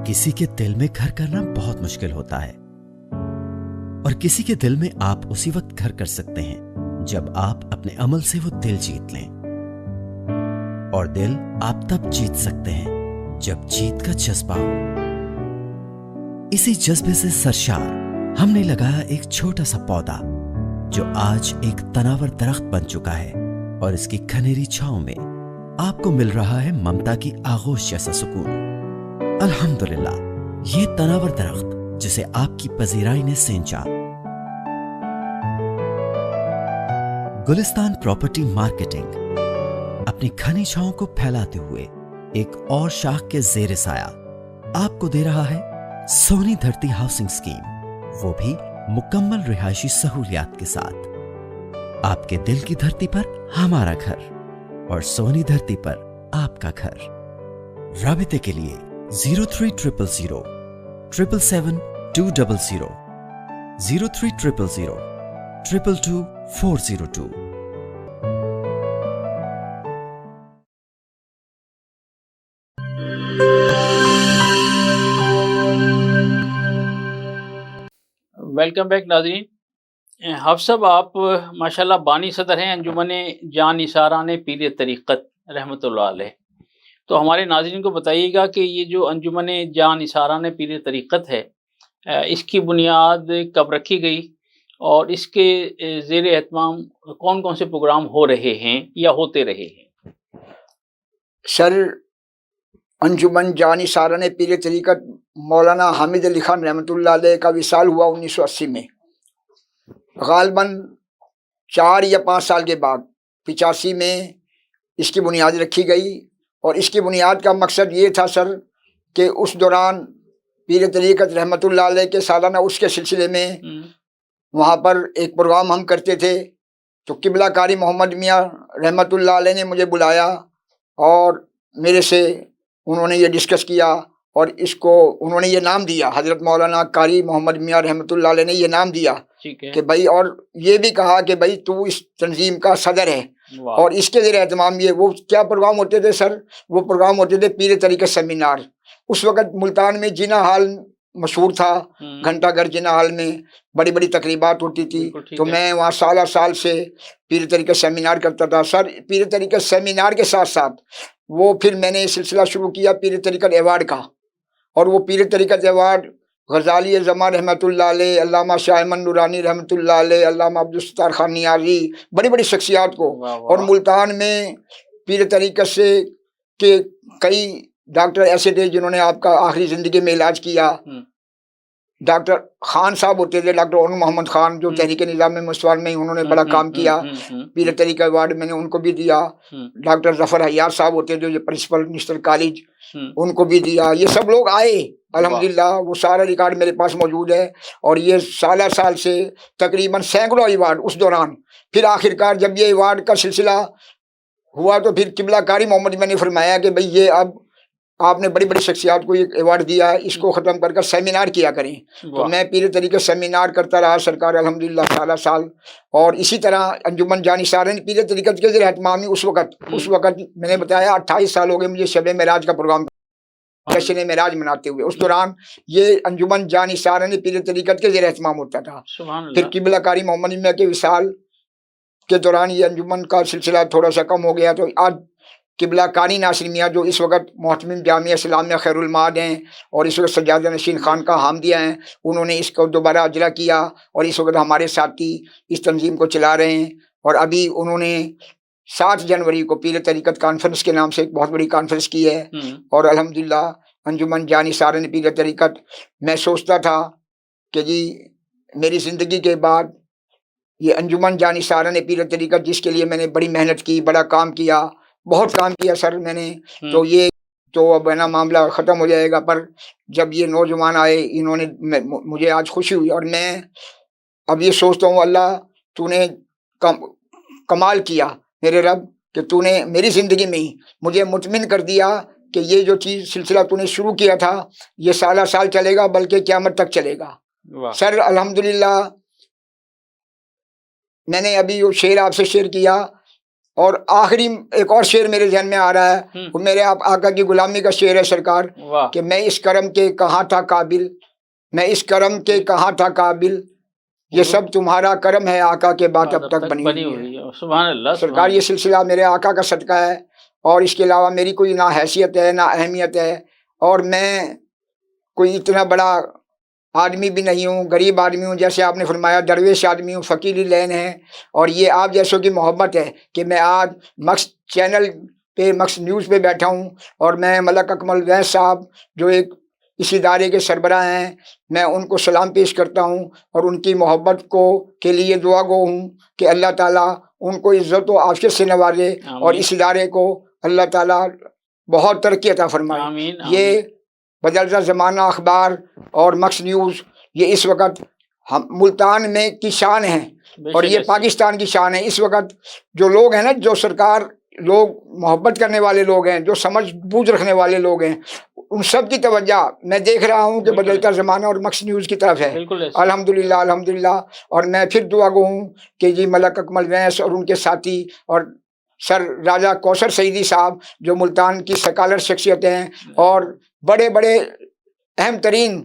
किसी के दिल में घर करना बहुत मुश्किल होता है, और किसी के दिल में आप उसी वक्त घर कर सकते हैं जब आप अपने अमल से वो दिल जीत लें। और दिल आप तब जीत सकते हैं जब जीत का जज्बा हो। इसी जज्बे से सरशार हमने लगाया एक छोटा सा पौधा जो आज एक तनावर दरख्त बन चुका है, और इसकी घनेरी छांव में आपको मिल रहा है ममता की आगोश जैसा सुकून। अल्हम्दुलिल्लाह, ये तनावर दरख्त जिसे आपकी पजीराई ने सेंचा। गुलिस्तान प्रॉपर्टी मार्केटिंग अपनी घनी छांव को फैलाते हुए एक और शाख के जेर साया आपको दे रहा है सोनी धरती हाउसिंग स्कीम, वो भी मुकम्मल रिहायशी सहूलियात के साथ। आपके दिल की धरती पर हमारा घर, और सोनी धरती पर आपका घर। राबिते के लिए 0300 777 200 0300 222 402. वेलकम बैक नाज़रीन। हाफ़िज़ साहब, आप माशाल्लाह बानी सदर हैं अंजुमन जान निसारान पीर तरीक़त रहमतुल्लाह अलैह। तो हमारे नाज़रीन को बताइएगा कि ये जो अंजुमन जान निसारान पीर तरीक़त है, इसकी बुनियाद कब रखी गई और इसके ज़ेर एहतमाम कौन कौन से प्रोग्राम हो रहे हैं या होते रहे हैं? सर, अंजुमन जान निसारान पीर तरीक़त मौलाना हामिद अली खान रहमतुल्लाह अलैह का विसाल हुआ 1980 में। गालबन 4 या 5 साल के बाद 85 में इसकी बुनियाद रखी गई। और इसकी बुनियाद का मकसद ये था सर कि उस दौरान पीर तरीक़त रहमतुल्लाह अलैह के सालाना उसके सिलसिले में वहाँ पर एक प्रोग्राम हम करते थे। तो किबला कारी मोहम्मद मियाँ रहमतुल्लाह अलैह ने मुझे बुलाया और मेरे से उन्होंने ये डिस्कस किया और इसको उन्होंने ये नाम दिया, हज़रत मौलाना कारी मोहम्मद मियाँ रहमतुल्लाह अलैह ने ये नाम दिया कि भाई, और ये भी कहा कि भाई तू इस तंजीम का सदर है। और इसके ज़ेर एहतमाम ये वो क्या प्रोग्राम होते थे सर, वो प्रोग्राम होते थे पीर तरीक़त सेमिनार। उस वक़्त मुल्तान में जिना हाल मशहूर था, घंटा घर जिना हाल में बड़ी बड़ी तकरीबात होती थी। तो मैं वहाँ साल से पीर तरीक़त सेमिनार करता था सर। पीर तरीक़त सेमिनार के साथ साथ वो फिर मैंने सिलसिला शुरू किया पीर तरीक़त अवार्ड का। और वो पीर तरीक़त अवार्ड गज़ाली ज़मा रहमतुल्लाह अलैह, अल्लामा शाह अहमद नूरानी रहमतुल्लाह अलैह, अल्लामा अब्दुल सत्तार खान नियाज़ी, बड़ी बड़ी शख्सियात को। और मुल्तान में पीर तरीक़त से के कई डॉक्टर ऐसे थे जिन्होंने आपका आखिरी ज़िंदगी में इलाज किया। डॉक्टर खान साहब होते थे, डॉक्टर उन मोहम्मद खान, जो तहरीक निज़ाम मुस्तफ़ा में उन्होंने बड़ा काम किया। पीर तरीक़त अवार्ड मैंने उनको भी दिया। डॉक्टर ज़फ़र हयात साहब होते थे जो प्रिंसिपल मिनिस्टर कॉलेज, उनको भी दिया। ये सब लोग आए अल्हम्दुलिल्लाह, वो सारा रिकॉर्ड मेरे पास मौजूद है। और ये साल से तकरीबन सैकड़ों अवार्ड उस दौरान। फिर आखिरकार जब ये अवार्ड का सिलसिला हुआ तो फिर किबला कारी मोहम्मद मैंने फरमाया कि भाई ये अब आपने बड़ी बड़ी शख्सियात को एक अवार्ड दिया है, इसको ख़त्म कर सेमिनार किया करें। तो मैं पीर तरीक़त सेमिनार करता रहा सरकार अल्हम्दुलिल्लाह साल। और इसी तरह अंजुमन जान निसारान पीर तरीक़त के ज़ेर एहतमामी उस वक़्त मैंने बताया 28 साल हो गए मुझे शब मेराज का प्रोग्राम, जश्न मेराज मनाते हुए। उस दौरान ये अंजुमन जान निसारान पीर तरीक़त के ज़ेर एहतमाम होता था। फिर किबला कारी मोहम्मद मियाँ के विसाल के दौरान ये अंजुमन का सिलसिला थोड़ा सा कम हो गया। तो आज किबला कारी नासिर मियाँ जो इस वक्त मोहतमिम जामिया इस्लामिया खैरुल माद हैं और इस वक्त सज्जादा नशीन खान का हामदिया हैं, उन्होंने इसको दोबारा अजरा किया और इस वक्त हमारे साथी इस तंजीम को चला रहे हैं। और अभी उन्होंने 7 जनवरी को पीर तरीक़त कॉन्फ्रेंस के नाम से एक बहुत बड़ी कॉन्फ्रेंस की है। और अल्हम्दुलिल्लाह अंजुमन जान निसारान पीर तरीक़त, मैं सोचता था कि जी मेरी ज़िंदगी के बाद ये अंजुमन जान निसारान पीर तरीक़त, जिसके लिए मैंने बड़ी मेहनत की, बड़ा काम किया, बहुत काम किया सर मैंने, तो ये तो अब है ना मामला ख़त्म हो जाएगा। पर जब ये नौजवान आए, इन्होंने मुझे आज खुशी हुई। और मैं अब ये सोचता हूँ अल्लाह तूने कमाल किया मेरे रब, कि तूने मेरी ज़िंदगी में ही मुझे मुतमिन कर दिया कि ये जो चीज़ सिलसिला तूने शुरू किया था ये साल चलेगा, बल्कि क़यामत तक चलेगा। सर अल्हम्दुलिल्लाह मैंने अभी वो शेर आपसे शेयर किया और आखिरी एक और शेर मेरे ध्यान में आ रहा है, वो मेरे आप आका की गुलामी का शेर है सरकार, कि मैं इस करम के कहाँ था काबिल, मैं इस करम के कहाँ था काबिल, ये सब तुम्हारा करम है आका के बात अब तक बनी हुई है। सुभान अल्लाह सरकार, ये सिलसिला मेरे आका का सदका है और इसके अलावा मेरी कोई ना हैसियत है ना अहमियत है। और मैं कोई इतना बड़ा आदमी भी नहीं हूँ, गरीब आदमी हूँ, जैसे आपने फरमाया दरवेश आदमी हूँ, फ़कीरी लैन है। और ये आप जैसों की मोहब्बत है कि मैं आज मक्स चैनल पे, मक्स न्यूज़ पे बैठा हूँ। और मैं मलक अकमल वैस साहब जो एक इस इदारे के सरबराह हैं, मैं उनको सलाम पेश करता हूँ और उनकी मोहब्बत को के लिए दुआ गो हूँ कि अल्लाह ताला उनको इज़्ज़त व आफ़ियत से नवाजे और इस इदारे को अल्लाह ताला बहुत तरक्की अता फरमाए। ये बदलता ज़माना अखबार और मक्स न्यूज़ ये इस वक्त हम मुल्तान में की शान है और ये पाकिस्तान की शान है। इस वक्त जो लोग हैं ना, जो सरकार लोग मोहब्बत करने वाले लोग हैं, जो समझ बूझ रखने वाले लोग हैं, ان سب کی توجہ میں دیکھ رہا ہوں کہ بدلتا زمانہ اور مکس نیوز کی طرف ہے. الحمدللہ الحمدللہ. اور میں پھر دعا گو ہوں کہ جی ملک اکمل وینس اور ان کے ساتھی اور سر راجہ کوثر سعیدی صاحب جو ملتان کی سکالر شخصیت ہیں اور بڑے بڑے اہم ترین،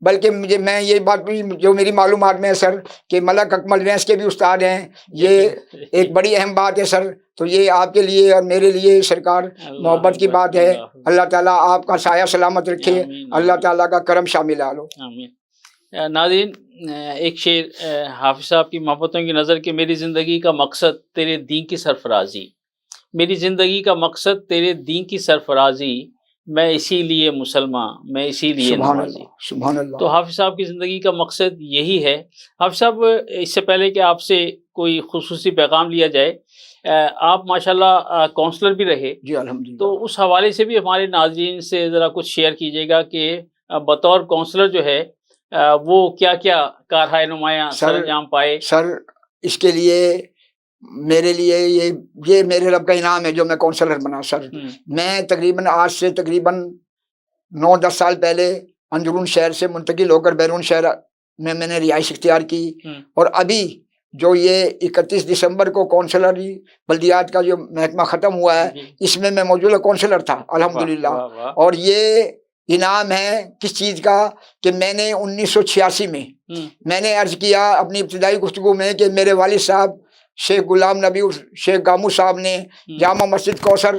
بلکہ میں یہ بات بھی جو میری معلومات میں ہے سر کہ ملک اکمل وینس کے بھی استاد ہیں. یہ ایک بڑی اہم بات ہے سر. تو یہ آپ کے لیے اور میرے لیے سرکار محبت کی بات ہے. اللہ تعالیٰ آپ کا سایہ سلامت رکھے. اللہ تعالیٰ کا کرم شامل آلو. ناظرین، ایک شعر حافظ صاحب کی محبتوں کی نظر کہ میری زندگی کا مقصد تیرے دین کی سرفرازی، میری زندگی کا مقصد تیرے دین کی سرفرازی، میں اسی لیے مسلمان، میں اسی لیے نمازی. سبحان اللہ. تو حافظ صاحب کی زندگی کا مقصد یہی ہے. حافظ صاحب، اس سے پہلے کہ آپ سے کوئی خصوصی پیغام لیا جائے، آپ ماشاءاللہ کونسلر بھی رہے. جی الحمدللہ. تو اس حوالے سے بھی ہمارے ناظرین سے ذرا کچھ شیئر کیجیے گا کہ بطور کونسلر جو ہے وہ کیا کیا کارہائے نمایاں سر انجام پائے. سر اس کے لیے میرے لیے یہ میرے رب کا انعام ہے جو میں کونسلر بنا. سر میں تقریباً آج سے تقریباً 9-10 سال پہلے اندرون شہر سے منتقل ہو کر بیرون شہر میں نے رہائش اختیار کی. اور ابھی جو یہ 31 دسمبر کو کونسلری بلدیات کا جو محکمہ ختم ہوا ہے اس میں موجودہ کونسلر تھا الحمدللہ. اور یہ انعام ہے کس چیز کا کہ میں نے 1986 میں نے عرض کیا اپنی ابتدائی گفتگو میں کہ میرے والد صاحب شیخ غلام نبی شیخ گامو صاحب نے جامع مسجد کوثر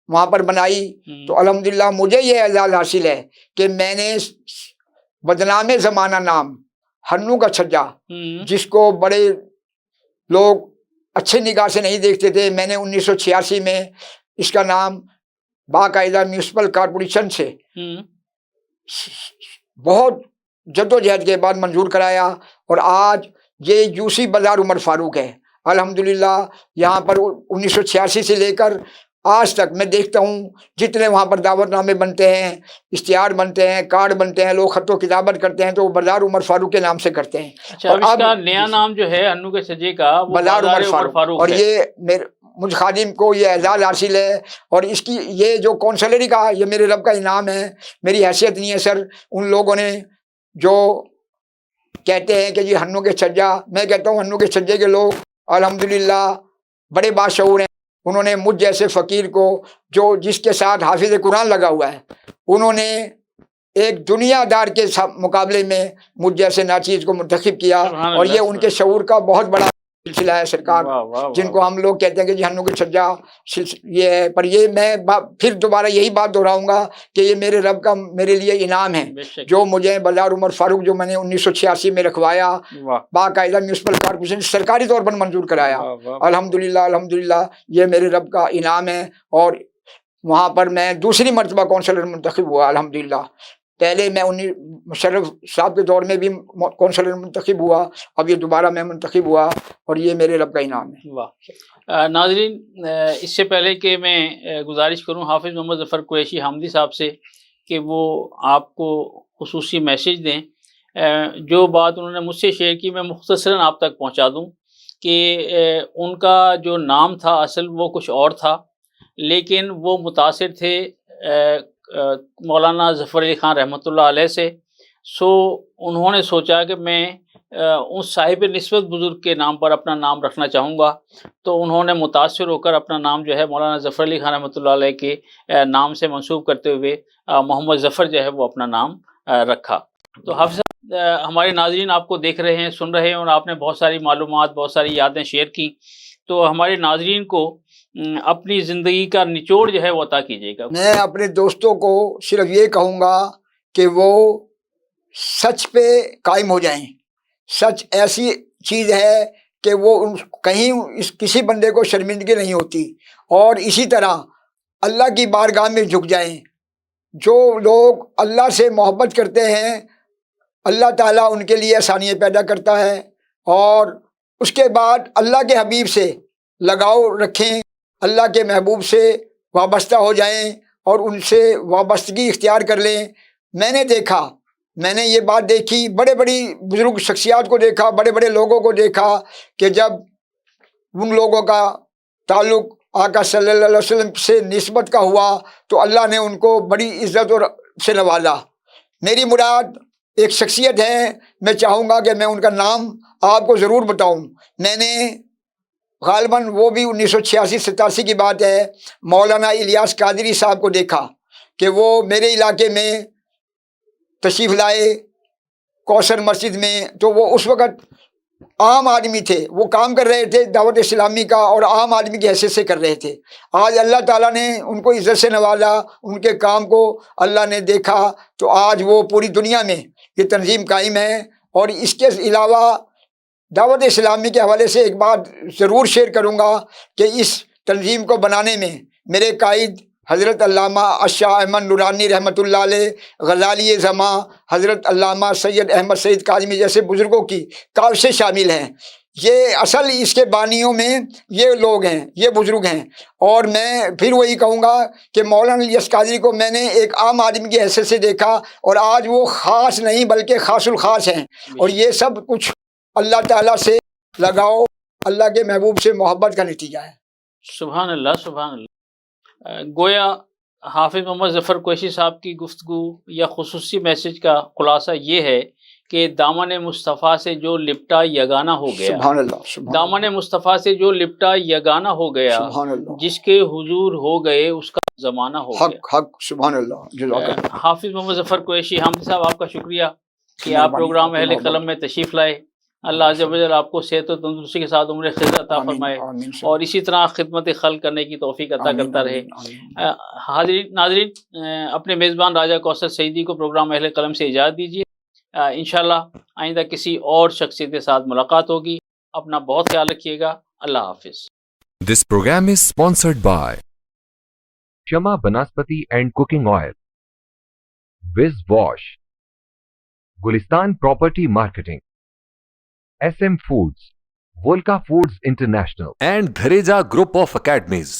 وہاں پر بنائی. تو الحمدللہ مجھے یہ اعزاز حاصل ہے کہ میں نے بدنام زمانہ نام ہنو کا چھجا، جس کو بڑے لوگ اچھے نگاہ سے نہیں دیکھتے تھے، میں نے 1986 میں اس کا نام باقاعدہ میونسپل کارپوریشن سے بہت جدوجہد کے بعد منظور کرایا. اور آج یہ یوسی بازار عمر فاروق ہے الحمدللہ. یہاں پر 1986 سے لے کر آج تک میں دیکھتا ہوں جتنے وہاں پر دعوت نامے بنتے ہیں، اشتہار بنتے ہیں، کارڈ بنتے ہیں، لوگ خط و کتابت کرتے ہیں تو وہ بازار عمر فاروق کے نام سے کرتے ہیں. اور اس کا نیا نام جو ہے ہنو کے سجے کا وہ بازار عمر فاروق. اور یہ مجھ خادم کو یہ اعزاز حاصل ہے. اور اس کی یہ جو کونسلری کا یہ میرے رب کا انعام ہے. میری حیثیت نہیں ہے سر. ان لوگوں نے جو کہتے ہیں کہ جی ہنو کے چھجا، میں کہتا ہوں ہنو کے چھجے کے لوگ الحمدللہ بڑے باشعور ہیں. انہوں نے مجھ جیسے فقیر کو جس کے ساتھ حافظ قرآن لگا ہوا ہے، انہوں نے ایک دنیا دار کے مقابلے میں مجھ جیسے ناچیز کو منتخب کیا. اور یہ ان کے شعور کا بہت بڑا سلسلہ ہے سرکار، جن کو ہم لوگ کہتے ہیں کہ جی ہنو کے چھجا یہ ہے. پر یہ میں پھر دوبارہ یہی بات دہراؤں گا کہ یہ میرے رب کا میرے لیے انعام ہے جو مجھے بازار عمر فاروق جو میں نے 1986 میں رکھوایا، باقاعدہ میونسپل کارپوریشن سرکاری طور پر منظور کرایا. الحمدللہ الحمدللہ یہ میرے رب کا انعام ہے. اور وہاں پر میں دوسری مرتبہ کونسلر منتخب ہوا الحمدللہ. پہلے میں مشرف صاحب کے دور میں بھی کونسلر منتخب ہوا، اب یہ دوبارہ میں منتخب ہوا. اور یہ میرے رب کا انعام ہے. واہ. ناظرین، اس سے پہلے کہ میں گزارش کروں حافظ محمد ظفر قریشی حامدی صاحب سے کہ وہ آپ کو خصوصی میسیج دیں، جو بات انہوں نے مجھ سے شیئر کی میں مختصراً آپ تک پہنچا دوں کہ ان کا جو نام تھا اصل وہ کچھ اور تھا، لیکن وہ متاثر تھے مولانا ظفر علی خان رحمۃ اللہ علیہ سے. سو انہوں نے سوچا کہ میں اس صاحب نسبت بزرگ کے نام پر اپنا نام رکھنا چاہوں گا. تو انہوں نے متاثر ہو کر اپنا نام جو ہے مولانا ظفر علی خان رحمۃ اللہ علیہ کے نام سے منسوب کرتے ہوئے محمد ظفر جو ہے وہ اپنا نام رکھا. تو حافظ صاحب، ہمارے ناظرین آپ کو دیکھ رہے ہیں، سن رہے ہیں، اور آپ نے بہت ساری معلومات، بہت ساری یادیں شیئر کی. تو ہمارے ناظرین کو اپنی زندگی کا نچوڑ جو ہے وہ عطا کیجیے گا. میں اپنے دوستوں کو صرف یہ کہوں گا کہ وہ سچ پہ قائم ہو جائیں. سچ ایسی چیز ہے کہ وہ کہیں کسی بندے کو شرمندگی نہیں ہوتی. اور اسی طرح اللہ کی بارگاہ میں جھک جائیں. جو لوگ اللہ سے محبت کرتے ہیں اللہ تعالیٰ ان کے لیے آسانیاں پیدا کرتا ہے. اور اس کے بعد اللہ کے حبیب سے لگاؤ رکھیں، اللہ کے محبوب سے وابستہ ہو جائیں اور ان سے وابستگی اختیار کر لیں. میں نے دیکھا، میں نے یہ بات دیکھی، بڑے بڑی بزرگ شخصیات کو دیکھا، بڑے بڑے لوگوں کو دیکھا کہ جب ان لوگوں کا تعلق آقا صلی اللہ علیہ وسلم سے نسبت کا ہوا تو اللہ نے ان کو بڑی عزت اور سے نوازا. میری مراد ایک شخصیت ہے, میں چاہوں گا کہ میں ان کا نام آپ کو ضرور بتاؤں. میں نے غالباً وہ بھی 1986-87 کی بات ہے, مولانا الیاس قادری صاحب کو دیکھا کہ وہ میرے علاقے میں تشریف لائے کوثر مسجد میں. تو وہ اس وقت عام آدمی تھے, وہ کام کر رہے تھے دعوت اسلامی کا, اور عام آدمی کی حیثیت سے کر رہے تھے. آج اللہ تعالیٰ نے ان کو عزت سے نوازا, ان کے کام کو اللہ نے دیکھا, تو آج وہ پوری دنیا میں یہ تنظیم قائم ہے. اور اس کے علاوہ دعوت اسلامی کے حوالے سے ایک بات ضرور شیئر کروں گا کہ اس تنظیم کو بنانے میں میرے قائد حضرت علامہ اشاہ احمد نورانی رحمۃ اللہ علیہ، غزالی زماں حضرت علامہ سید احمد سعید کاظمی جیسے بزرگوں کی کاوشیں شامل ہیں. یہ اصل اس کے بانیوں میں یہ لوگ ہیں، یہ بزرگ ہیں. اور میں پھر وہی کہوں گا کہ مولانا الیاس قادری کو میں نے ایک عام آدمی کی حیثیت سے دیکھا، اور آج وہ خاص نہیں بلکہ خاص الخاص ہیں. اور یہ سب کچھ اللہ تعالیٰ سے لگاؤ، اللہ کے محبوب سے محبت کا نتیجہ ہے. سبحان اللہ، سبحان اللہ. گویا حافظ محمد ظفر قریشی صاحب کی گفتگو یا خصوصی میسج کا خلاصہ یہ ہے کہ دامن مصطفیٰ سے جو لپٹا یگانہ ہو گیا، سبحان اللہ، دامن مصطفیٰ سے جو لپٹا یگانہ ہو گیا، سبحان اللہ، جس کے حضور ہو گئے اس کا زمانہ ہو گیا. حق سبحان اللہ. جزاک اللہ. حافظ محمد ظفر قریشی حامد صاحب، آپ کا شکریہ کہ آپ پروگرام اہل قلم میں تشریف لائے. اللہ عز و جل آپ کو صحت و تندرستی کے ساتھ عمر خضر عطا فرمائے اور اسی طرح خدمت خلق کرنے کی توفیق عطا کرتا رہے. ناظرین، اپنے میزبان راجہ کوثر سعیدی کو پروگرام اہل قلم سے اجازت دیجیے. انشاءاللہ آئندہ کسی اور شخصیت کے ساتھ ملاقات ہوگی. اپنا بہت خیال رکھیے گا. اللہ حافظ. This program is sponsored by Shama Banaspati and Cooking Oil, Wiz Wash, Gulistan Property Marketing, SM Foods, Volca Foods International, and Dhareja Group of Academies.